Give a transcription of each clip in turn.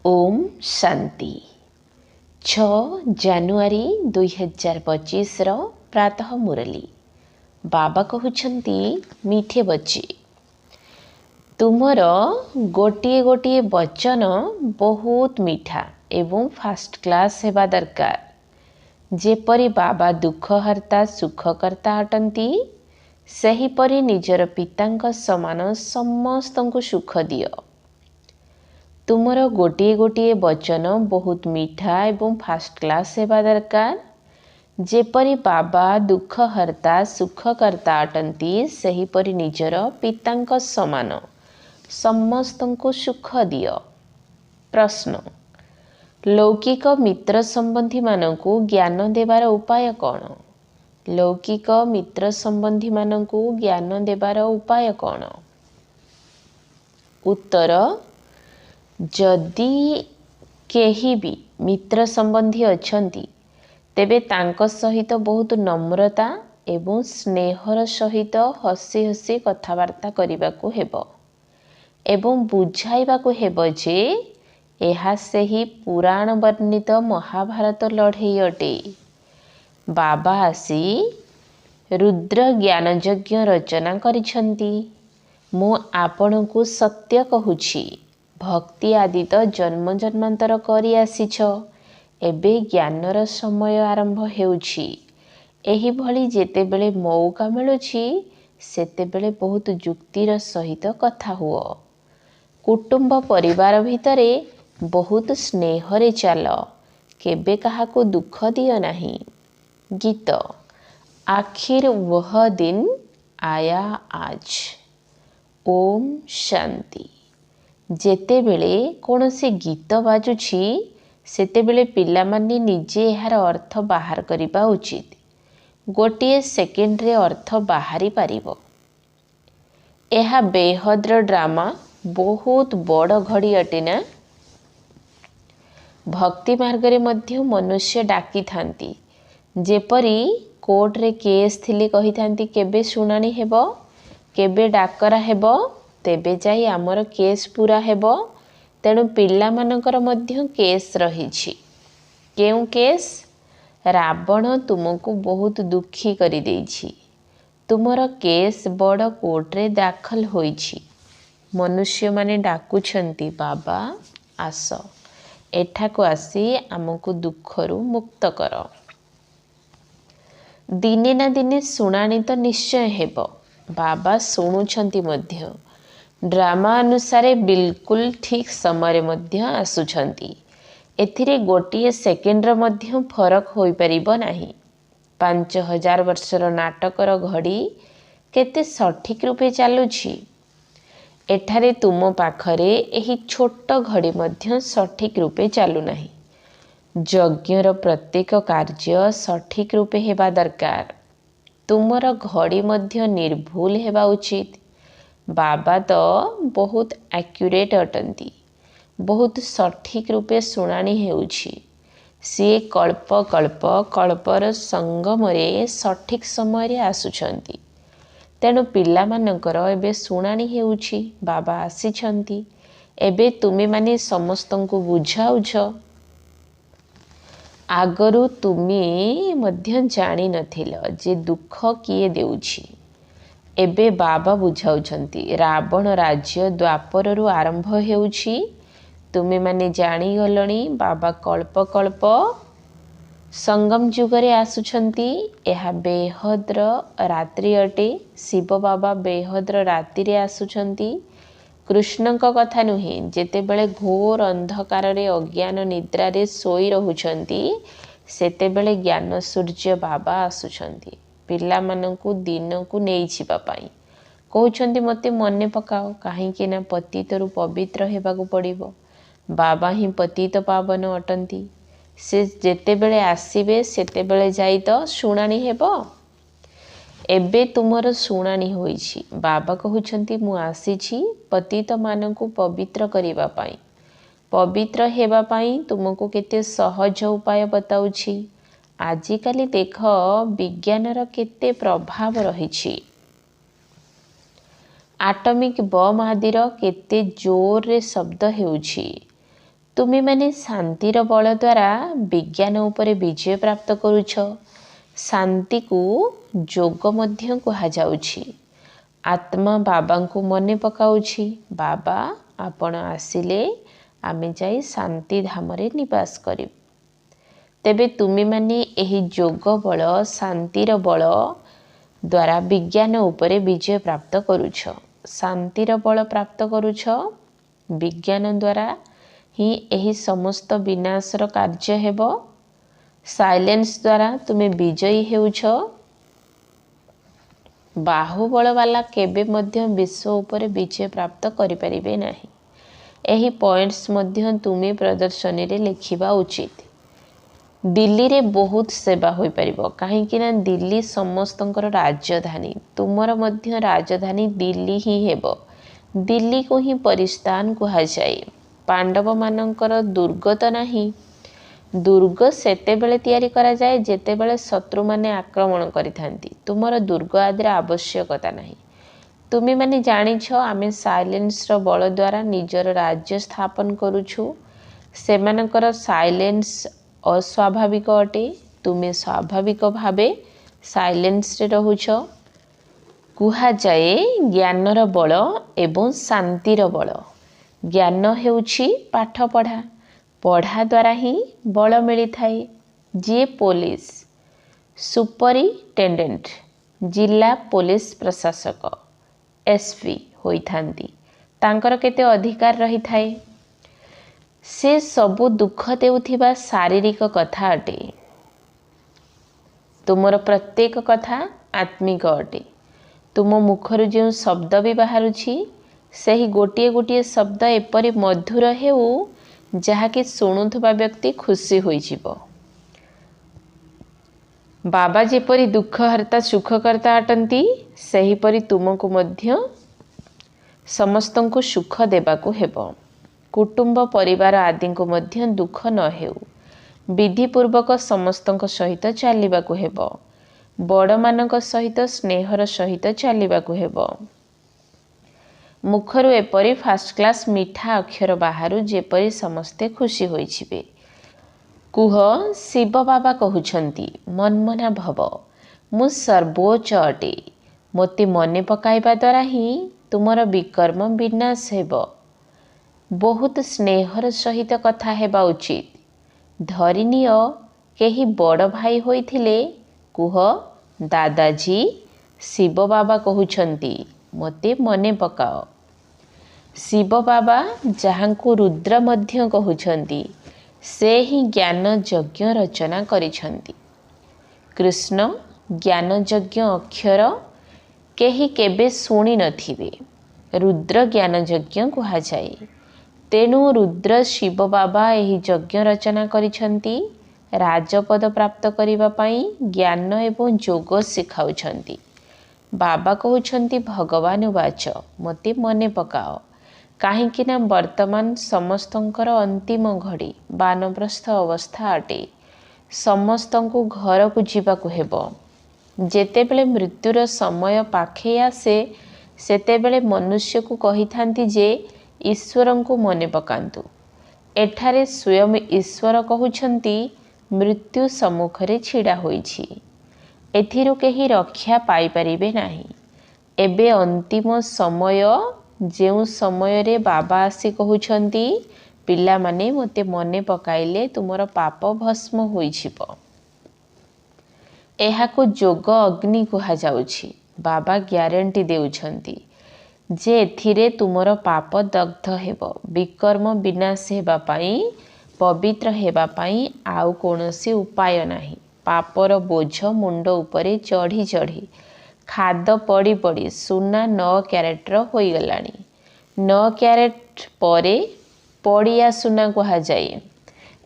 Om Shanti 6 January 2025 प्रातः मुरली बाबा कहउछंती मीठे बच्चे तुमर गोटे गोटे वचन बहुत मीठा एवं फास्ट क्लास हेबा दरकार। जेपरी बाबा दुखहर्ता सुखकर्ता अटंती सेहीपरि निजर पितांक समान समस्तंकु सुख दियो। तुमर गोटे गोटे वचन बहुत मीठा एवं फास्ट क्लास हेबा दरकार। जेपरी बाबा दुखहर्ता सुखकर्ता अटंती सेहीपरि निजर पितांक समान समस्तंकु सुख दियो। प्रश्न लौकिक मित्र संबंधी मानकु ज्ञान देवार उपाय कौन? लौकिक मित्र संबंधी मानकु ज्ञान देवार उपाय कौन? उत्तर जदि केही भी मित्र संबंधी अछंती तेबे तांको सहित बहुत नम्रता एवं स्नेहर सहित हसी हसी कथबार्ता करिबाकु हेबो एवं बुझाइबाकु हेबो जे एहा सेही पुराण वर्णित महाभारत लड़ई अटे। बाबा आसी रुद्र ज्ञान यज्ञ रचना करिछंती। मु आपणकु सत्य कहूछि भक्ति आदि तो जन्म जन्मांतर करि आसीछ, एबे ज्ञानर समय आरंभ हेउछि। एही भली जेतेबेले मौका मिलुछि सेतेबेले बहुत जुक्तिर सहित कथा हुओ। कुटुंब परिवार भितरे बहुत स्नेहरे चाल, केबे काहाको दुख दियो नाही। गीत आखिर वह दिन आया आज। ओम शांति। जेतेबेले कोनोसी गीत बाजुछि सेतेबेले पिलामाने निजे एहार अर्थ बाहर करिबा उचित। गोटिए सेकेंड रे अर्थ बाहरी पारिबो। एहा बेहद्र ड्रामा बहुत बड़ घड़ी अटे ना। भक्ति मार्ग रे मध्य मनुष्य डाकी थांती। जेपरी कोर्ट रे केस थिली कही थांती केबे सुनानी हेबो केबे डाकरा हेबो तेबे जाई आमर केस पूरा हेबो। तेणु पिला मानकर मध्य केस रहिछि। केउ केस? रावण तुमको बहुत दुखी करि देइछि। तुमर केस बड़ कोर्ट रे दाखल होइछि। मनुष्य माने डाकुछंती बाबा आस एठाको आसी आमको दुखरु मुक्त कर। दिने ना दिने सुनानी तो निश्चय हेबो। बाबा सुनुछंती मध्य ड्रामा अनुसारे बिल्कुल ठीक समय मध्य आसुछंती। एथिरे गोटिए सेकेंडर मध्य फरक होई परिबो नाही। 5000 वर्षर नाटकर घड़ी केते सठिक रूपे चालुछि। एठारे तुम पाखरे एही छोट घड़ी मध्य सठिक रूपे चालू नाही। यज्ञर प्रत्येक कार्य सठिक रूपे हेबा दरकार। तुमर घड़ी मध्य निर्भूल हेबा उचित। बाबा तो बहुत एक्यूरेट अटंती। बहुत सठिक रूपे सुनानी हेउछि। सी कल्प कल्प कल्पर संगम रे सठिक समय रे आसुछंती। तेणु पिला मानकर एबे सुनानी हेउछि। बाबा आसीछंती। एबे तुमे माने समस्तंकु बुझाउछ। आगरु तुमी मध्य जानी नथिल जे दुख किए देउछि। एबे बाबा बुझाउछंती। रावण राज्य द्वापररु आरंभ हेउछि। तुमे माने जानी गलणी बाबा कल्प कल्प संगम जुगरे आसुछंती। एहा बेहद्र रात्रि अटे। शिव बाबा बेहद्र राति रे आसुछंती। कृष्णଙ୍କ कथा नुहे जेतेबेले घोर अंधकार रे अज्ञान निद्रा रे सोई रहुछंती सेतेबेले ज्ञान सूर्य बाबा आसुछंती। पिला मानकु दिन को नहीं छिपा पाई कहउछंती मते मने पकाओ काहेकि ना पतित रु पवित्र हेबाकु पड़िबो। बाबा ही पतित पावन अटंती। से जेतेबेले आसीबे सेतेबेले जाई तो सुनानी हेबो। एबे तुमर सुनानी होइछि। बाबा कहउछंती मु आसीछि पतित मानकु पवित्र करिबा पाई। पवित्र हेबा पाई तुमको केते सहज उपाय बताउछि। आजिकाली देख विज्ञानर केते प्रभाव रहिछि। आटमिक बम आदिर केते जोर रे शब्द हेउछि। ତୁମେ ମାନେ ଶାନ୍ତିର ବଳ ଦ୍ୱାରା ବିଜ୍ଞାନ ଉପରେ ବିଜୟ ପ୍ରାପ୍ତ କରୁଛ। ଶାନ୍ତିକୁ ଯୋଗ ମଧ୍ୟ କୁହାଯାଉଛି। ଆତ୍ମା ବାବାଙ୍କୁ ମନେ ପକାଉଛି, ବାବା ଆପଣ ଆସିଲେ ଆମେ ଯାଇ ଶାନ୍ତି ଧାମରେ ନିବାସ କରିବୁ। ତେବେ ତୁମେମାନେ ଏହି ଯୋଗ ବଳ, ଶାନ୍ତିର ବଳ ଦ୍ୱାରା ବିଜ୍ଞାନ ଉପରେ ବିଜୟ ପ୍ରାପ୍ତ କରୁଛ। ଶାନ୍ତିର ବଳ ପ୍ରାପ୍ତ କରୁଛ। ବିଜ୍ଞାନ ଦ୍ୱାରା ହିଁ ଏହି ସମସ୍ତ ବିନାଶର କାର୍ଯ୍ୟ ହେବ। ସାଇଲେନ୍ସ ଦ୍ୱାରା ତୁମେ ବିଜୟୀ ହେଉଛ। ବାହୁବଳବାଲା କେବେ ମଧ୍ୟ ବିଶ୍ୱ ଉପରେ ବିଜୟ ପ୍ରାପ୍ତ କରିପାରିବେ ନାହିଁ। ଏହି ପଏଣ୍ଟସ୍ ମଧ୍ୟ ତୁମେ ପ୍ରଦର୍ଶନୀରେ ଲେଖିବା ଉଚିତ। ଦିଲ୍ଲୀରେ ବହୁତ ସେବା ହୋଇପାରିବ, କାହିଁକି ନା ଦିଲ୍ଲୀ ସମସ୍ତଙ୍କର ରାଜଧାନୀ। ତୁମର ମଧ୍ୟ ରାଜଧାନୀ ଦିଲ୍ଲୀ ହିଁ ହେବ। ଦିଲ୍ଲୀକୁ ହିଁ ପରିସ୍ଥାନ କୁହାଯାଏ। ପାଣ୍ଡବମାନଙ୍କର ଦୁର୍ଗ ତ ନାହିଁ। ଦୁର୍ଗ ସେତେବେଳେ ତିଆରି କରାଯାଏ ଯେତେବେଳେ ଶତ୍ରୁମାନେ ଆକ୍ରମଣ କରିଥାନ୍ତି। ତୁମର ଦୁର୍ଗ ଆଦିର ଆବଶ୍ୟକତା ନାହିଁ। ତୁମେମାନେ ଜାଣିଛ ଆମେ ସାଇଲେନ୍ସର ବଳ ଦ୍ୱାରା ନିଜର ରାଜ୍ୟ ସ୍ଥାପନ କରୁଛୁ। ସେମାନଙ୍କର ସାଇଲେନ୍ସ ଅସ୍ୱାଭାବିକ ଅଟେ। ତୁମେ ସ୍ୱାଭାବିକ ଭାବେ ସାଇଲେନ୍ସରେ ରହୁଛ। କୁହାଯାଏ ଜ୍ଞାନର ବଳ ଏବଂ ଶାନ୍ତିର ବଳ। ଜ୍ଞାନ ହେଉଛି ପାଠପଢ଼ା। ପଢ଼ା ଦ୍ୱାରା ହିଁ ବଳ ମିଳିଥାଏ। ଯିଏ ପୋଲିସ ସୁପରିଟେଣ୍ଡେଣ୍ଟ, ଜିଲ୍ଲା ପୋଲିସ ପ୍ରଶାସକ, ଏସ୍ପି ହୋଇଥାନ୍ତି, ତାଙ୍କର କେତେ ଅଧିକାର ରହିଥାଏ? ସେ ସବୁ ଦୁଃଖ ଦେଉଥିବା ଶାରୀରିକ କଥା ଅଟେ। ତୁମର ପ୍ରତ୍ୟେକ କଥା ଆତ୍ମିକ ଅଟେ। ତୁମ ମୁଖରୁ ଯେଉଁ ଶବ୍ଦ ବି ବାହାରୁଛି, ସେହି ଗୋଟିଏ ଗୋଟିଏ ଶବ୍ଦ ଏପରି ମଧୁର ହେଉ ଯାହାକି ଶୁଣୁଥିବା ବ୍ୟକ୍ତି ଖୁସି ହୋଇଯିବ। ବାବା ଯେପରି ଦୁଃଖହର୍ତ୍ତା ସୁଖକର୍ତ୍ତା ଅଟନ୍ତି, ସେହିପରି ତୁମକୁ ମଧ୍ୟ ସମସ୍ତଙ୍କୁ ସୁଖ ଦେବାକୁ ହେବ। କୁଟୁମ୍ବ ପରିବାର ଆଦିଙ୍କୁ ମଧ୍ୟ ଦୁଃଖ ନ ହେଉ। ବିଧିପୂର୍ବକ ସମସ୍ତଙ୍କ ସହିତ ଚାଲିବାକୁ ହେବ। ବଡ଼ମାନଙ୍କ ସହିତ ସ୍ନେହର ସହିତ ଚାଲିବାକୁ ହେବ। ମୁଖରୁ ଏପରି ଫାଷ୍ଟ କ୍ଲାସ୍ ମିଠା ଅକ୍ଷର ବାହାରୁ ଯେପରି ସମସ୍ତେ ଖୁସି ହୋଇଯିବେ। କୁହ, ଶିବ ବାବା କହୁଛନ୍ତି, ମନ୍ମନା ଭବ, ମୁଁ ସର୍ବୋଚ୍ଚ ଅଟେ। ମୋତେ ମନେ ପକାଇବା ଦ୍ୱାରା ହିଁ ତୁମର ବିକର୍ମ ବିନାଶ ହେବ। ବହୁତ ସ୍ନେହର ସହିତ କଥା ହେବା ଉଚିତ। ଧରିନିଅ କେହି ବଡ଼ ଭାଇ ହୋଇଥିଲେ, କୁହ, ଦାଦାଜୀ ଶିବ ବାବା କହୁଛନ୍ତି ମୋତେ ମନେ ପକାଅ। ଶିବ ବାବା ଯାହାଙ୍କୁ ରୁଦ୍ର ମଧ୍ୟ କହୁଛନ୍ତି, ସେ ହିଁ ଜ୍ଞାନ ଯଜ୍ଞ ରଚନା କରିଛନ୍ତି। କୃଷ୍ଣ ଜ୍ଞାନ ଯଜ୍ଞ ଅକ୍ଷର କେହି କେବେ ଶୁଣି ନଥିବେ। ରୁଦ୍ର ଜ୍ଞାନ ଯଜ୍ଞ କୁହାଯାଏ। ତେଣୁ ରୁଦ୍ର ଶିବ ବାବା ଏହି ଯଜ୍ଞ ରଚନା କରିଛନ୍ତି। ରାଜପଦ ପ୍ରାପ୍ତ କରିବା ପାଇଁ ଜ୍ଞାନ ଏବଂ ଯୋଗ ଶିଖାଉଛନ୍ତି। ବାବା କହୁଛନ୍ତି ଭଗବାନ ଉବାଚ, ମୋତେ ମନେ ପକାଅ। କାହିଁକି ନା ବର୍ତ୍ତମାନ ସମସ୍ତଙ୍କର ଅନ୍ତିମ ଘଡ଼ି, ବାନପ୍ରସ୍ଥ ଅବସ୍ଥା ଅଟେ। ସମସ୍ତଙ୍କୁ ଘରକୁ ଯିବାକୁ ହେବ। ଯେତେବେଳେ ମୃତ୍ୟୁର ସମୟ ପାଖେଇ ଆସେ, ସେତେବେଳେ ମନୁଷ୍ୟକୁ କହିଥାନ୍ତି ଯେ ଈଶ୍ୱରଙ୍କୁ ମନେ ପକାନ୍ତୁ। ଏଠାରେ ସ୍ୱୟଂ ଈଶ୍ୱର କହୁଛନ୍ତି ମୃତ୍ୟୁ ସମ୍ମୁଖରେ ଛିଡ଼ା ହୋଇଛି। ଏଥିରୁ କେହି ରକ୍ଷା ପାଇପାରିବେ ନାହିଁ। ଏବେ ଅନ୍ତିମ ସମୟ, ଯେଉଁ ସମୟରେ ବାବା ଆସି କହୁଛନ୍ତି ପିଲାମାନେ ମୋତେ ମନେ ପକାଇଲେ ତୁମର ପାପ ଭସ୍ମ ହୋଇଯିବ। ଏହାକୁ ଯୋଗ ଅଗ୍ନି କୁହାଯାଉଛି। ବାବା ଗ୍ୟାରେଣ୍ଟି ଦେଉଛନ୍ତି ଯେ ଏଥିରେ ତୁମର ପାପ ଦଗ୍ଧ ହେବ। ବିକର୍ମ ବିନାଶ ହେବା ପାଇଁ, ପବିତ୍ର ହେବା ପାଇଁ ଆଉ କୌଣସି ଉପାୟ ନାହିଁ। ପାପର ବୋଝ ମୁଣ୍ଡ ଉପରେ ଚଢ଼ି ଚଢ଼ି, ଖାଦ ପଡ଼ି ପଡ଼ି ସୁନା 9 କ୍ୟାରେଟର ହୋଇଗଲାଣି। 9 କ୍ୟାରେଟ ପରେ ପଡ଼ିଆ ସୁନା କୁହାଯାଏ।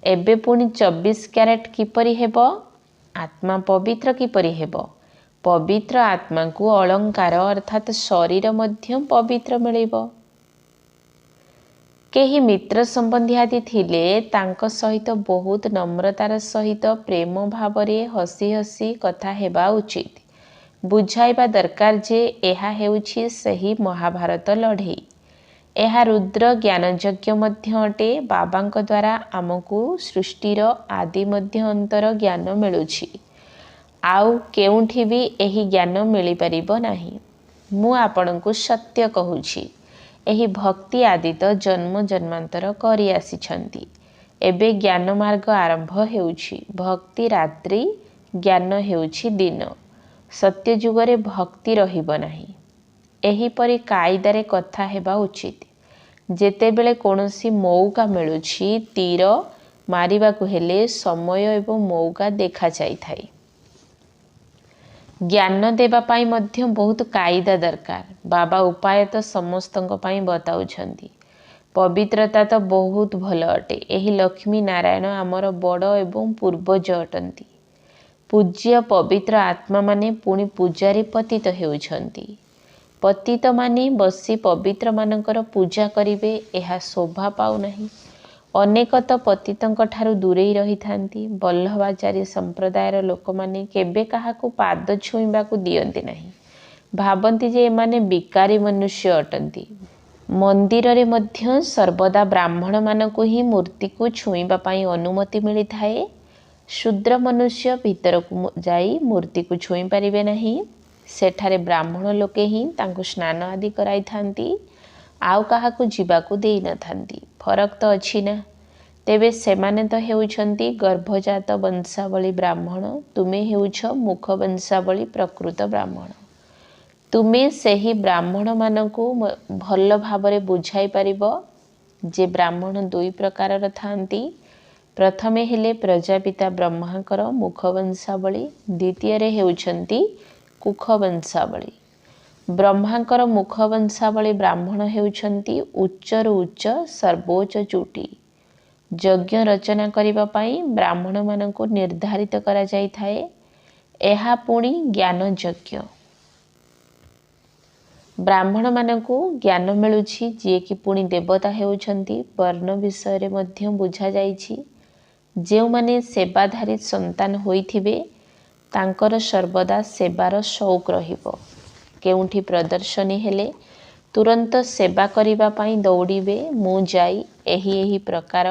ଏବେ ପୁଣି 24 କ୍ୟାରେଟ କିପରି ହେବ? ଆତ୍ମା ପବିତ୍ର କିପରି ହେବ? ପବିତ୍ର ଆତ୍ମାକୁ ଅଳଙ୍କାର ଅର୍ଥାତ୍ ଶରୀର ମଧ୍ୟ ପବିତ୍ର ମିଳିବ। କେହି ମିତ୍ର ସମ୍ବନ୍ଧୀ ଆଦି ଥିଲେ ତାଙ୍କ ସହିତ ବହୁତ ନମ୍ରତାର ସହିତ ପ୍ରେମ ଭାବରେ ହସି ହସି କଥା ହେବା ଉଚିତ। ବୁଝାଇବା ଦରକାର ଯେ ଏହା ହେଉଛି ସେହି ମହାଭାରତ ଲଢ଼େଇ। ଏହା ରୁଦ୍ର ଜ୍ଞାନଯଜ୍ଞ ମଧ୍ୟ ଅଟେ। ବାବାଙ୍କ ଦ୍ୱାରା ଆମକୁ ସୃଷ୍ଟିର ଆଦି ମଧ୍ୟ ଅନ୍ତର ଜ୍ଞାନ ମିଳୁଛି। ଆଉ କେଉଁଠି ବି ଏହି ଜ୍ଞାନ ମିଳିପାରିବ ନାହିଁ। ମୁଁ ଆପଣଙ୍କୁ ସତ୍ୟ କହୁଛି, ଏହି ଭକ୍ତି ଆଦି ତ ଜନ୍ମ ଜନ୍ମାନ୍ତର କରି ଆସିଛନ୍ତି। ଏବେ ଜ୍ଞାନ ମାର୍ଗ ଆରମ୍ଭ ହେଉଛି। ଭକ୍ତି ରାତ୍ରି, ଜ୍ଞାନ ହେଉଛି ଦିନ। ସତ୍ୟ ଯୁଗରେ ଭକ୍ତି ରହିବ ନାହିଁ। ଏହିପରି କାଇଦାରେ କଥା ହେବା ଉଚିତ। ଯେତେବେଳେ କୌଣସି ମଉକା ମିଳୁଛି, ତୀର ମାରିବାକୁ ହେଲେ ସମୟ ଏବଂ ମଉକା ଦେଖାଯାଇଥାଏ। ଜ୍ଞାନ ଦେବା ପାଇଁ ମଧ୍ୟ ବହୁତ କାଇଦା ଦରକାର। ବାବା ଉପାୟ ତ ସମସ୍ତଙ୍କ ପାଇଁ ବତାଉଛନ୍ତି। ପବିତ୍ରତା ତ ବହୁତ ଭଲ ଅଟେ। ଏହି ଲକ୍ଷ୍ମୀ ନାରାୟଣ ଆମର ବଡ଼ ଏବଂ ପୂର୍ବଜ ଅଟନ୍ତି। ପୂଜ୍ୟ ପବିତ୍ର ଆତ୍ମାମାନେ ପୁଣି ପୂଜାରେ ପତିତ ହେଉଛନ୍ତି। ପତିତମାନେ ବସି ପବିତ୍ରମାନଙ୍କର ପୂଜା କରିବେ, ଏହା ଶୋଭା ପାଉନାହିଁ। ଅନେକ ତ ପତିତଙ୍କ ଠାରୁ ଦୂରେଇ ରହିଥାନ୍ତି। ବଲ୍ଲଭାଚାରୀ ସମ୍ପ୍ରଦାୟର ଲୋକମାନେ କେବେ କାହାକୁ ପାଦ ଛୁଇଁବାକୁ ଦିଅନ୍ତି ନାହିଁ। ଭାବନ୍ତି ଯେ ଏମାନେ ବିକାରୀ ମନୁଷ୍ୟ ଅଟନ୍ତି। ମନ୍ଦିରରେ ମଧ୍ୟ ସର୍ବଦା ବ୍ରାହ୍ମଣମାନଙ୍କୁ ହିଁ ମୂର୍ତ୍ତିକୁ ଛୁଇଁବା ପାଇଁ ଅନୁମତି ମିଳିଥାଏ। ଶୂଦ୍ର ମନୁଷ୍ୟ ଭିତରକୁ ଯାଇ ମୂର୍ତ୍ତିକୁ ଛୁଇଁ ପାରିବେ ନାହିଁ। ସେଠାରେ ବ୍ରାହ୍ମଣ ଲୋକେ ହିଁ ତାଙ୍କୁ ସ୍ନାନ ଆଦି କରାଇଥାନ୍ତି, ଆଉ କାହାକୁ ଯିବାକୁ ଦେଇନଥାନ୍ତି। ଫରକ ତ ଅଛି ନା। ତେବେ ସେମାନେ ତ ହେଉଛନ୍ତି ଗର୍ଭଜାତ ବଂଶାବଳୀ ବ୍ରାହ୍ମଣ। ତୁମେ ହେଉଛ ମୁଖ ବଂଶାବଳୀ ପ୍ରକୃତ ବ୍ରାହ୍ମଣ। ତୁମେ ସେହି ବ୍ରାହ୍ମଣମାନଙ୍କୁ ଭଲ ଭାବରେ ବୁଝାଇ ପାରିବ ଯେ ବ୍ରାହ୍ମଣ ଦୁଇ ପ୍ରକାରର ଥାନ୍ତି। ପ୍ରଥମେ ହେଲେ ପ୍ରଜାପିତା ବ୍ରହ୍ମାଙ୍କର ମୁଖ ବଂଶାବଳୀ, ଦ୍ୱିତୀୟରେ ହେଉଛନ୍ତି କୁଖ ବଂଶାବଳୀ। ବ୍ରହ୍ମାଙ୍କର ମୁଖ ବଂଶାବଳୀ ବ୍ରାହ୍ମଣ ହେଉଛନ୍ତି ଉଚ୍ଚରୁ ଉଚ୍ଚ ସର୍ବୋଚ୍ଚ ଚୋଟି। ଯଜ୍ଞ ରଚନା କରିବା ପାଇଁ ବ୍ରାହ୍ମଣମାନଙ୍କୁ ନିର୍ଦ୍ଧାରିତ କରାଯାଇଥାଏ। ଏହା ପୁଣି ଜ୍ଞାନ ଯଜ୍ଞ। ବ୍ରାହ୍ମଣମାନଙ୍କୁ ଜ୍ଞାନ ମିଳୁଛି, ଯିଏକି ପୁଣି ଦେବତା ହେଉଛନ୍ତି। ବର୍ଣ୍ଣ ବିଷୟରେ ମଧ୍ୟ ବୁଝାଯାଇଛି। ଯେଉଁମାନେ ସେବାଧାରୀ ସନ୍ତାନ ହୋଇଥିବେ, ତାଙ୍କର ସର୍ବଦା ସେବାର ସଉକ ରହିବ। କେଉଁଠି ପ୍ରଦର୍ଶନୀ ହେଲେ ତୁରନ୍ତ ସେବା କରିବା ପାଇଁ ଦୌଡ଼ିବେ। ମୁଁ ଯାଇ ଏହି ପ୍ରକାର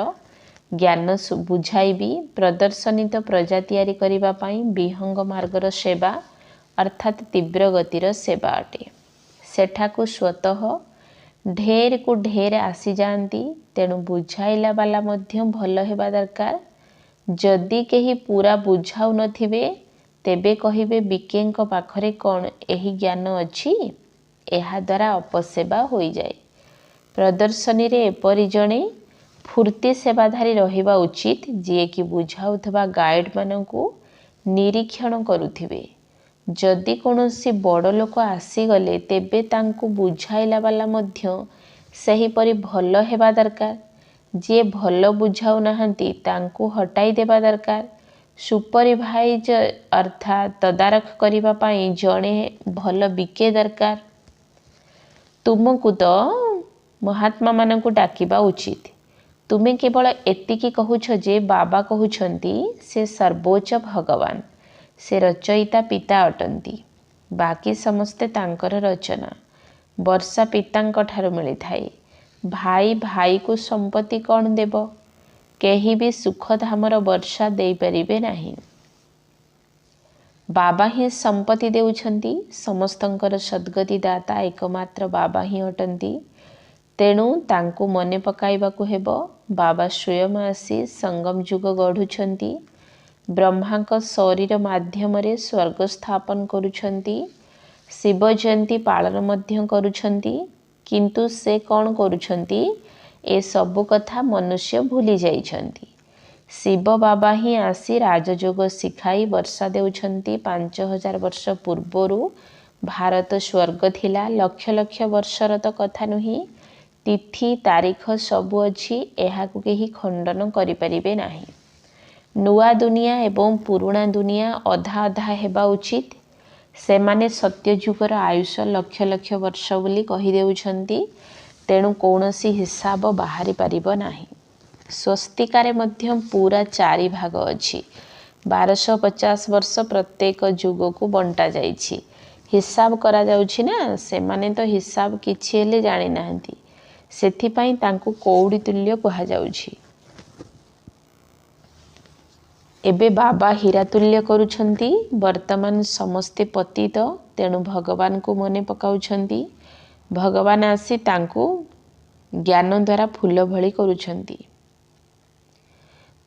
ଜ୍ଞାନ ବୁଝାଇବି। ପ୍ରଦର୍ଶନୀ ତ ପ୍ରଜା ତିଆରି କରିବା ପାଇଁ ବିହଙ୍ଗ ମାର୍ଗର ସେବା ଅର୍ଥାତ୍ ତୀବ୍ର ଗତିର ସେବା ଅଟେ। ସେଠାକୁ ସ୍ୱତଃ ଢେରକୁ ଢେର ଆସିଯାଆନ୍ତି। ତେଣୁ ବୁଝାଇଲା ବାଲା ମଧ୍ୟ ଭଲ ହେବା ଦରକାର। ଯଦି କେହି ପୂରା ବୁଝାଉ ନଥିବେ, ତେବେ କହିବେ ବିକେଙ୍କ ପାଖରେ କ'ଣ ଏହି ଜ୍ଞାନ ଅଛି? ଏହାଦ୍ୱାରା ଅପସେବା ହୋଇଯାଏ। ପ୍ରଦର୍ଶନୀରେ ଏପରି ଜଣେ ଫୁର୍ତ୍ତି ସେବାଧାରୀ ରହିବା ଉଚିତ, ଯିଏକି ବୁଝାଉଥିବା ଗାଇଡ଼ମାନଙ୍କୁ ନିରୀକ୍ଷଣ କରୁଥିବେ। ଯଦି କୌଣସି ବଡ଼ ଲୋକ ଆସିଗଲେ, ତେବେ ତାଙ୍କୁ ବୁଝାଇଲା ବାଲା ମଧ୍ୟ ସେହିପରି ଭଲ ହେବା ଦରକାର। ଯିଏ ଭଲ ବୁଝାଉ ନାହାନ୍ତି, ତାଙ୍କୁ ହଟାଇ ଦେବା ଦରକାର। ସୁପରଭାଇଜ ଅର୍ଥାତ୍ ତଦାରଖ କରିବା ପାଇଁ ଜଣେ ଭଲ ବିକେ ଦରକାର। ତୁମକୁ ତ ମହାତ୍ମାମାନଙ୍କୁ ଡାକିବା ଉଚିତ। ତୁମେ କେବଳ ଏତିକି କହୁଛ ଯେ ବାବା କହୁଛନ୍ତି ସେ ସର୍ବୋଚ୍ଚ ଭଗବାନ, ସେ ରଚୟିତା ପିତା ଅଟନ୍ତି। ବାକି ସମସ୍ତେ ତାଙ୍କର ରଚନା। ବର୍ଷା ପିତାଙ୍କ ଠାରୁ ମିଳିଥାଏ। ଭାଇ ଭାଇକୁ ସମ୍ପତ୍ତି କ'ଣ ଦେବ? କେହି ବି ସୁଖଧାମର ବର୍ଷା ଦେଇପାରିବେ ନାହିଁ। ବାବା ହିଁ ସମ୍ପତ୍ତି ଦେଉଛନ୍ତି। ସମସ୍ତଙ୍କର ସଦ୍ଗତି ଦାତା ଏକମାତ୍ର ବାବା ହିଁ ଅଟନ୍ତି। ତେଣୁ ତାଙ୍କୁ ମନେ ପକାଇବାକୁ ହେବ। ବାବା ସ୍ୱୟଂ ଆସି ସଙ୍ଗମ ଯୁଗ ଗଢ଼ୁଛନ୍ତି। ବ୍ରହ୍ମାଙ୍କ ଶରୀର ମାଧ୍ୟମରେ ସ୍ୱର୍ଗ ସ୍ଥାପନ କରୁଛନ୍ତି। ଶିବ ଜୟନ୍ତୀ ପାଳନ ମଧ୍ୟ କରୁଛନ୍ତି। କିନ୍ତୁ ସେ କ'ଣ କରୁଛନ୍ତି? ଏସବୁ କଥା ମନୁଷ୍ୟ ଭୁଲି ଯାଇଛନ୍ତି। ଶିବ ବାବା ହିଁ ଆସି ରାଜଯୋଗ ଶିଖାଇ ବର୍ଷା ଦେଉଛନ୍ତି। 5000 ବର୍ଷ ପୂର୍ବରୁ ଭାରତ ସ୍ୱର୍ଗ ଥିଲା। ଲକ୍ଷ ଲକ୍ଷ ବର୍ଷର ତ କଥା ନୁହେଁ। ତିଥି ତାରିଖ ସବୁ ଅଛି। ଏହାକୁ କେହି ଖଣ୍ଡନ କରିପାରିବେ ନାହିଁ। ନୂଆ ଦୁନିଆ ଏବଂ ପୁରୁଣା ଦୁନିଆ ଅଧା ଅଧା ହେବା ଉଚିତ। ସେମାନେ ସତ୍ୟଯୁଗର ଆୟୁଷ ଲକ୍ଷ ଲକ୍ଷ ବର୍ଷ ବୋଲି କହିଦେଉଛନ୍ତି। ତେଣୁ କୌଣସି ହିସାବ ବାହାରି ପାରିବ ନାହିଁ। ସ୍ୱସ୍ତିକାରେ ମଧ୍ୟ ପୂରା 4 ଭାଗ ଅଛି। 1250 ବର୍ଷ ପ୍ରତ୍ୟେକ ଯୁଗକୁ ବଣ୍ଟା ଯାଇଛି। ହିସାବ କରାଯାଉଛି ନା। ସେମାନେ ତ ହିସାବ କିଛି ହେଲେ ଜାଣିନାହାନ୍ତି। ସେଥିପାଇଁ ତାଙ୍କୁ କଉଡ଼ି ତୁଲ୍ୟ କୁହାଯାଉଛି। ଏବେ ବାବା ହୀରା ତୁଲ୍ୟ କରୁଛନ୍ତି। ବର୍ତ୍ତମାନ ସମସ୍ତେ ପତିତ, ତେଣୁ ଭଗବାନଙ୍କୁ ମନେ ପକାଉଛନ୍ତି। ଭଗବାନ ଆସି ତାଙ୍କୁ ଜ୍ଞାନ ଦ୍ୱାରା ଫୁଲ ଭଳି କରୁଛନ୍ତି।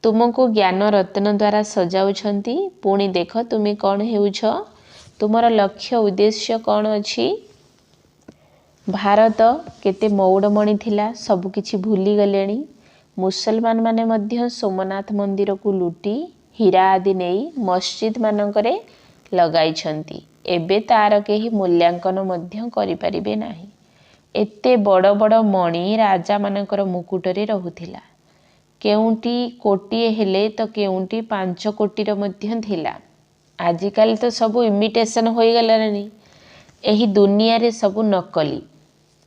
ତୁମକୁ ଜ୍ଞାନ ରତ୍ନ ଦ୍ୱାରା ସଜାଉଛନ୍ତି। ପୁଣି ଦେଖ ତୁମେ କ'ଣ ହେଉଛ, ତୁମର ଲକ୍ଷ୍ୟ ଉଦ୍ଦେଶ୍ୟ କ'ଣ ଅଛି। ଭାରତ କେତେ ମଉଡ଼ମଣି ଥିଲା, ସବୁକିଛି ଭୁଲିଗଲେଣି। ମୁସଲମାନ ମାନେ ମଧ୍ୟ ସୋମନାଥ ମନ୍ଦିରକୁ ଲୁଟି ହୀରା ଆଦି ନେଇ ମସଜିଦ୍ ମାନଙ୍କରେ ଲଗାଇଛନ୍ତି। ଏବେ ତାର କେହି ମୂଲ୍ୟାଙ୍କନ ମଧ୍ୟ କରିପାରିବେ ନାହିଁ। ଏତେ ବଡ଼ ବଡ଼ ମଣି ରାଜାମାନଙ୍କର ମୁକୁଟରେ ରହୁଥିଲା। କେଉଁଠି କୋଟିଏ ହେଲେ ତ କେଉଁଠି 5 କୋଟିର ମଧ୍ୟ ଥିଲା। ଆଜିକାଲି ତ ସବୁ ଇମିଟେସନ୍ ହୋଇଗଲାଣି। ଏହି ଦୁନିଆରେ ସବୁ ନକଲି।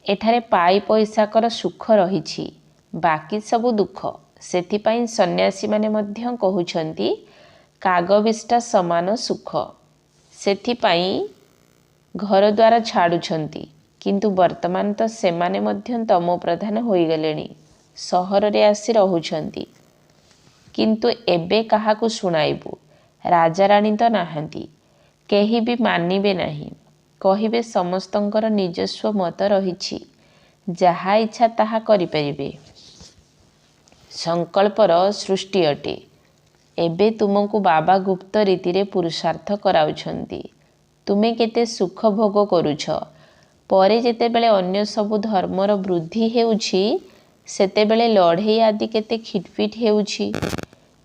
ଏଠାରେ ପାଇ ପଇସାକର ସୁଖ ରହିଛି, ବାକି ସବୁ ଦୁଃଖ। ସେଥିପାଇଁ ସନ୍ନ୍ୟାସୀମାନେ ମଧ୍ୟ କହୁଛନ୍ତି କାଗବିଷ୍ଟା ସମାନ ସୁଖ। ସେଥିପାଇଁ ଘରଦ୍ୱାର ଛାଡ଼ୁଛନ୍ତି। କିନ୍ତୁ ବର୍ତ୍ତମାନ ତ ସେମାନେ ମଧ୍ୟ ତମ ପ୍ରଧାନ ହୋଇଗଲେଣି। ସହରରେ ଆସି ରହୁଛନ୍ତି। କିନ୍ତୁ ଏବେ କାହାକୁ ଶୁଣାଇବୁ? ରାଜାରାଣୀ ତ ନାହାନ୍ତି। କେହି ବି ମାନିବେ ନାହିଁ। କହିବେ ସମସ୍ତଙ୍କର ନିଜସ୍ୱ ମତ ରହିଛି, ଯାହା ଇଚ୍ଛା ତାହା କରିପାରିବେ। ସଂକଳ୍ପର ସୃଷ୍ଟି ଅଟେ। ଏବେ ତୁମକୁ ବାବା ଗୁପ୍ତ ରୀତିରେ ପୁରୁଷାର୍ଥ କରାଉଛନ୍ତି। ତୁମେ କେତେ ସୁଖ ଭୋଗ କରୁଛ। ପରେ ଯେତେବେଳେ ଅନ୍ୟ ସବୁ ଧର୍ମର ବୃଦ୍ଧି ହେଉଛି, ସେତେବେଳେ ଲଢ଼େଇ ଆଦି କେତେ ଖିଟପିଟ ହେଉଛି।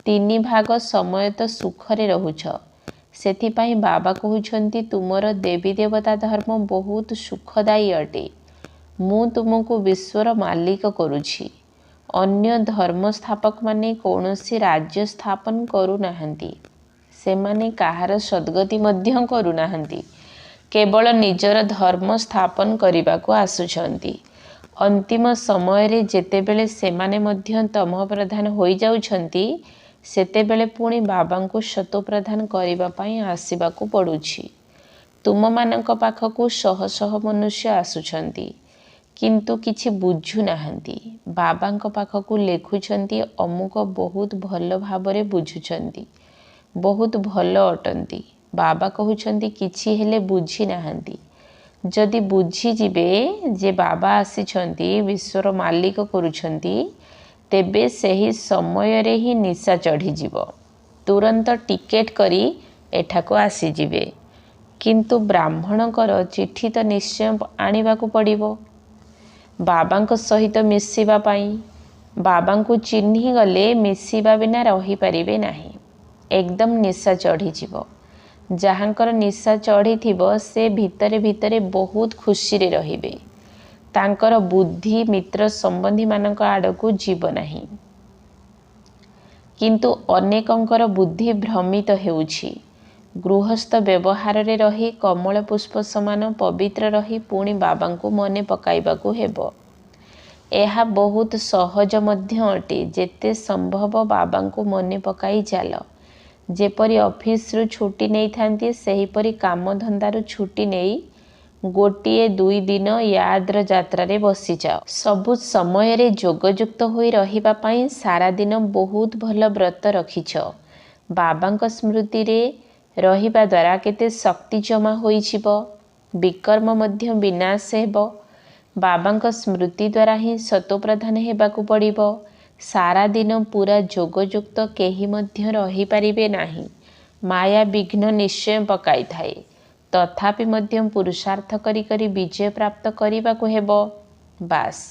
3 ଭାଗ ସମୟ ତ ସୁଖରେ ରହୁଛ। ସେଥିପାଇଁ ବାବା କହୁଛନ୍ତି ତୁମର ଦେବୀ ଦେବତା ଧର୍ମ ବହୁତ ସୁଖଦାୟୀ ଅଟେ। ମୁଁ ତୁମକୁ ବିଶ୍ୱର ମାଲିକ କରୁଛି। ଅନ୍ୟ ଧର୍ମ ସ୍ଥାପକମାନେ କୌଣସି ରାଜ୍ୟ ସ୍ଥାପନ କରୁନାହାନ୍ତି। ସେମାନେ କାହାର ସଦ୍ଗତି ମଧ୍ୟ କରୁନାହାନ୍ତି। କେବଳ ନିଜର ଧର୍ମ ସ୍ଥାପନ କରିବାକୁ ଆସୁଛନ୍ତି। ଅନ୍ତିମ ସମୟରେ ଯେତେବେଳେ ସେମାନେ ମଧ୍ୟ ତମ ପ୍ରଧାନ ହୋଇଯାଉଛନ୍ତି, ସେତେବେଳେ ପୁଣି ବାବାଙ୍କୁ ଶତପ୍ରଧାନ କରିବା ପାଇଁ ଆସିବାକୁ ପଡ଼ୁଛି। ତୁମମାନଙ୍କ ପାଖକୁ ଶହ ଶହ ମନୁଷ୍ୟ ଆସୁଛନ୍ତି, କିନ୍ତୁ କିଛି ବୁଝୁନାହାନ୍ତି। ବାବାଙ୍କ ପାଖକୁ ଲେଖୁଛନ୍ତି ଅମୁକ ବହୁତ ଭଲ ଭାବରେ ବୁଝୁଛନ୍ତି, ବହୁତ ଭଲ ଅଟନ୍ତି। ବାବା କହୁଛନ୍ତି କିଛି ହେଲେ ବୁଝି ନାହାନ୍ତି। ଯଦି ବୁଝିଯିବେ ଯେ ବାବା ଆସିଛନ୍ତି, ବିଶ୍ୱର ମାଲିକ କରୁଛନ୍ତି, ତେବେ ସେହି ସମୟରେ ହିଁ ନିଶା ଚଢ଼ିଯିବ। ତୁରନ୍ତ ଟିକେଟ କରି ଏଠାକୁ ଆସିଯିବେ। କିନ୍ତୁ ବ୍ରାହ୍ମଣଙ୍କର ଚିଠି ତ ନିଶ୍ଚୟ ଆଣିବାକୁ ପଡ଼ିବ ବାବାଙ୍କ ସହିତ ମିଶିବା ପାଇଁ। ବାବାଙ୍କୁ ଚିହ୍ନିଗଲେ ମିଶିବା ବିନା ରହିପାରିବେ ନାହିଁ। ଏକଦମ ନିଶା ଚଢ଼ିଯିବ। ଯାହାଙ୍କର ନିଶା ଚଢ଼ିଥିବ ସେ ଭିତରେ ଭିତରେ ବହୁତ ଖୁସିରେ ରହିବେ। ତାଙ୍କର ବୁଦ୍ଧି ମିତ୍ର ସମ୍ବନ୍ଧୀମାନଙ୍କ ଆଡ଼କୁ ଯିବ ନାହିଁ। କିନ୍ତୁ ଅନେକଙ୍କର ବୁଦ୍ଧି ଭ୍ରମିତ ହେଉଛି। ଗୃହସ୍ଥ ବ୍ୟବହାରରେ ରହି କମଳ ପୁଷ୍ପ ସମାନ ପବିତ୍ର ରହି ପୁଣି ବାବାଙ୍କୁ ମନେ ପକାଇବାକୁ ହେବ। ଏହା ବହୁତ ସହଜ ମଧ୍ୟ ଅଟେ। ଯେତେ ସମ୍ଭବ ବାବାଙ୍କୁ ମନେ ପକାଇ ଚାଲ। ଯେପରି ଅଫିସରୁ ଛୁଟି ନେଇଥାନ୍ତି, ସେହିପରି କାମଧନ୍ଦାରୁ ଛୁଟି ନେଇ 1-2 ଦିନ ୟାର୍ଡର ଯାତ୍ରାରେ ବସିଯାଅ। ସବୁ ସମୟରେ ଯୋଗଯୁକ୍ତ ହୋଇ ରହିବା ପାଇଁ ସାରାଦିନ ବହୁତ ଭଲ ବ୍ରତ ରଖିଛ। ବାବାଙ୍କ ସ୍ମୃତିରେ ରହିବା ଦ୍ୱାରା କେତେ ଶକ୍ତି ଜମା ହୋଇଯିବ। ବିକର୍ମ ମଧ୍ୟ ବିନାଶ ହେବ। ବାବାଙ୍କ ସ୍ମୃତି ଦ୍ୱାରା ହିଁ ଶତପ୍ରଧାନ ହେବାକୁ ପଡ଼ିବ। ସାରାଦିନ ପୁରା ଯୋଗଯୁକ୍ତ କେହି ମଧ୍ୟ ରହିପାରିବେ ନାହିଁ। ମାୟା ବିଘ୍ନ ନିଶ୍ଚୟ ପକାଇଥାଏ। ତଥାପି ମଧ୍ୟ ପୁରୁଷାର୍ଥ କରି କରି ବିଜୟ ପ୍ରାପ୍ତ କରିବାକୁ ହେବ। ବାସ୍,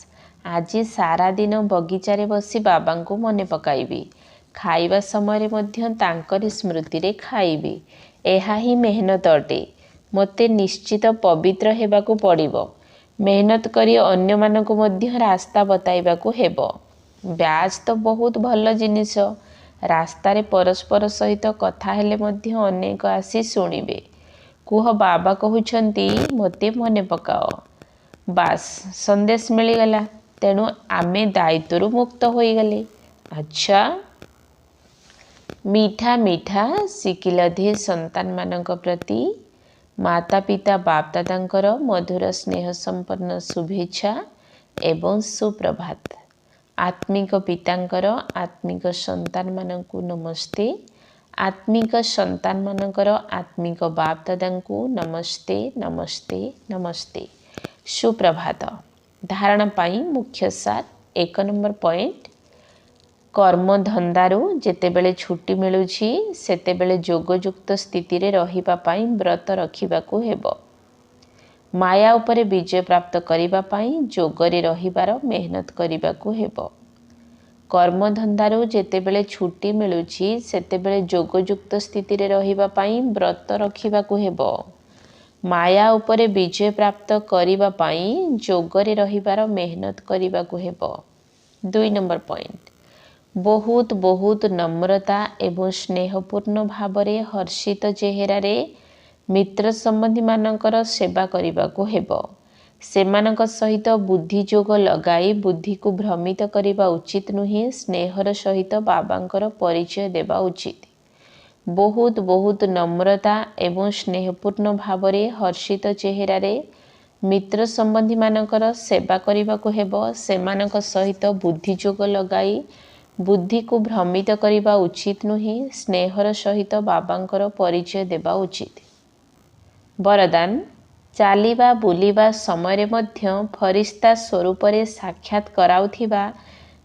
ଆଜି ସାରାଦିନ ବଗିଚାରେ ବସି ବାବାଙ୍କୁ ମନେ ପକାଇବି। ଖାଇବା ସମୟରେ ମଧ୍ୟ ତାଙ୍କରି ସ୍ମୃତିରେ ଖାଇବି। ଏହା ହିଁ ମେହନତ ଅଟେ। ମୋତେ ନିଶ୍ଚିତ ପବିତ୍ର ହେବାକୁ ପଡ଼ିବ। ମେହନତ କରି ଅନ୍ୟମାନଙ୍କୁ ମଧ୍ୟ ରାସ୍ତା ବତାଇବାକୁ ହେବ। ବ୍ୟାଜ୍ ତ ବହୁତ ଭଲ ଜିନିଷ। ରାସ୍ତାରେ ପରସ୍ପର ସହିତ କଥା ହେଲେ ମଧ୍ୟ ଅନେକ ଆସି ଶୁଣିବେ। କୁହ ବାବା କହୁଛନ୍ତି ମୋତେ ମନେ ପକାଅ। ବାସ୍, ସନ୍ଦେଶ ମିଳିଗଲା। ତେଣୁ ଆମେ ଦାୟିତ୍ୱରୁ ମୁକ୍ତ ହୋଇଗଲେ। ଆଚ୍ଛା, ମିଠା ମିଠା ଶିକିଲଧି ସନ୍ତାନମାନଙ୍କ ପ୍ରତି ମାତା ପିତା ବାପଦାଦାଙ୍କର ମଧୁର ସ୍ନେହ ସମ୍ପନ୍ନ ଶୁଭେଚ୍ଛା एवं सुप्रभात। आत्मिक पितांकर आत्मिक संतान मानकु नमस्ते। आत्मिक संतान मानकर आत्मिक बाप दादांकु नमस्ते नमस्ते नमस्ते। सुप्रभात। धारणा पाई मुख्य सार 1 नंबर पॉइंट, कर्म धंदारू जेतेबेले छुट्टी मिलुछि सेतेबेले जोगयुक्त स्थिति रे रहिबा पाई व्रत रखिबाकू हेबो। माया उपरे विजय प्राप्त करिबा पाई जोगरे रहिबार मेहनत करिबाकू हेबो। कर्म धंदारू जेतेबेले छुट्टी मिलुछि सेतेबेले जोगयुक्त स्थिति रे रहिबा पाई व्रत रखिबाकू हेबो। माया उपरे विजय प्राप्त करिबा पाई जोगरे रहिबार मेहनत करिबाकू हेबो। 2 नंबर पॉइंट, बहुत बहुत नम्रता एवं स्नेहपूर्ण भावरे हर्षित चेहरारे मित्र संबंधी मानकर सेवा करिबाकू हेबो। सेमानक सहित बुद्धि जोग लगाई बुद्धि को भ्रमित करिबा उचित नुहे। स्नेहर सहित बाबांकर परिचय देबा उचित। बहुत बहुत नम्रता एवं स्नेहपूर्ण भावरे हर्षित चेहरारे मित्र संबंधी मानकर सेवा करिबाकू हेबो। सेमानक सहित बुद्धि जोग लगाई बुद्धि को भ्रमित करिबा उचित नुहे। स्नेहर सहित बाबांकर परिचय देबा उचित। वरदान, चालिबा बुलिबा समय मध्य फरिश्ता स्वरूप साक्षात कराउथिबा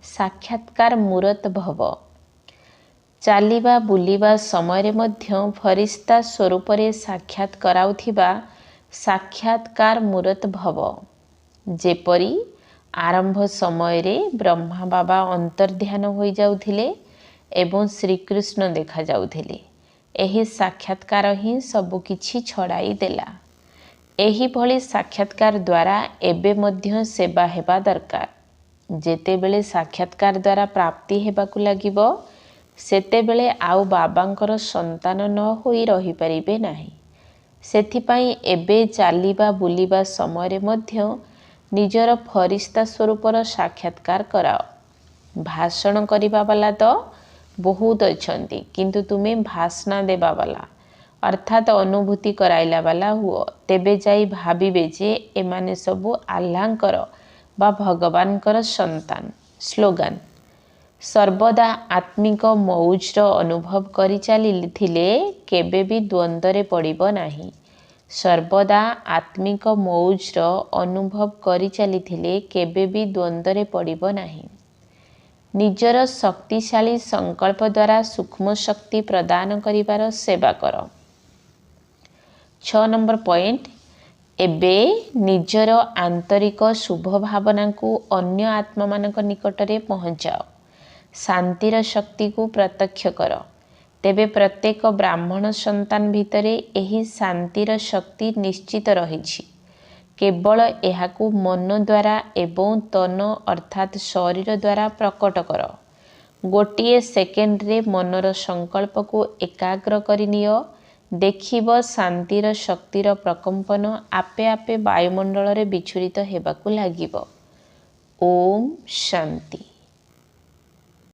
साक्षात्कार मूरत भव। चालिबा बुलिबा समय मध्य फरिश्ता स्वरूप साक्षात कराउथिबा साक्षात्कार मूरत भव। जेपरी आरंभ समय रे ब्रह्मा बाबा अंतर्ध्यान होई जाउथिले एवं श्रीकृष्ण देखा जाउथिले। एही साक्षात्कार ही सबु किछि छड़ाई देला। एही भली साक्षात्कार द्वारा एबे मध्य सेवा हेबा दरकार। जेतेबेले साक्षात्कार द्वारा प्राप्ति हेबाकू लागिबो सेतेबेले आउ बाबांकर संतान न होई रही परिबे नाही। सेथिपाई एबे चालिबा बुलिबा समय मध्य निजर फरिश्ता स्वरूपर साक्षात्कार कराओ। भाषण करिबा वाला तो बहुत अछंती, किंतु तुमे भाषण देबा वाला अर्थात अनुभूति कराइला वाला हुओ। तेबे जाई भाबिबे जे एमाने सबु आल्लाहंकर बा भगवानकर संतान। स्लोगान, सर्वदा आत्मिक मौजर अनुभव करि चलिथिले केबे भी द्वंद्वरे पड़िबो नाही। सर्वदा आत्मिक मौजर अनुभव करि चलिथिले केबे भी द्वंद्वरे पड़िबो नाही। निजर शक्तिशाली संकल्प द्वारा सूक्ष्म शक्ति प्रदान करिबार सेवा कर। 6 नंबर पॉइंट, एबे निजर आंतरिक शुभ भावना को अन्य आत्मा मानक निकटरे पहुंचाओ। शांतिर शक्ति को प्रत्यक्ष कर। तेबे प्रत्येक ब्राह्मण संतान भितरे एही शांतिर शक्ति निश्चित रहिछि। केवल एहाकू मन द्वारा एवं तन अर्थात शरीर द्वारा प्रकट कर। गोटिए सेकेंड रे मनर संकल्प को एकाग्र करिनियो। देखिब शांतिर शक्तिर प्रकंपन आपे आपे वायुमंडल रे विचुरित हेबाकू लागिब। ओम शांति।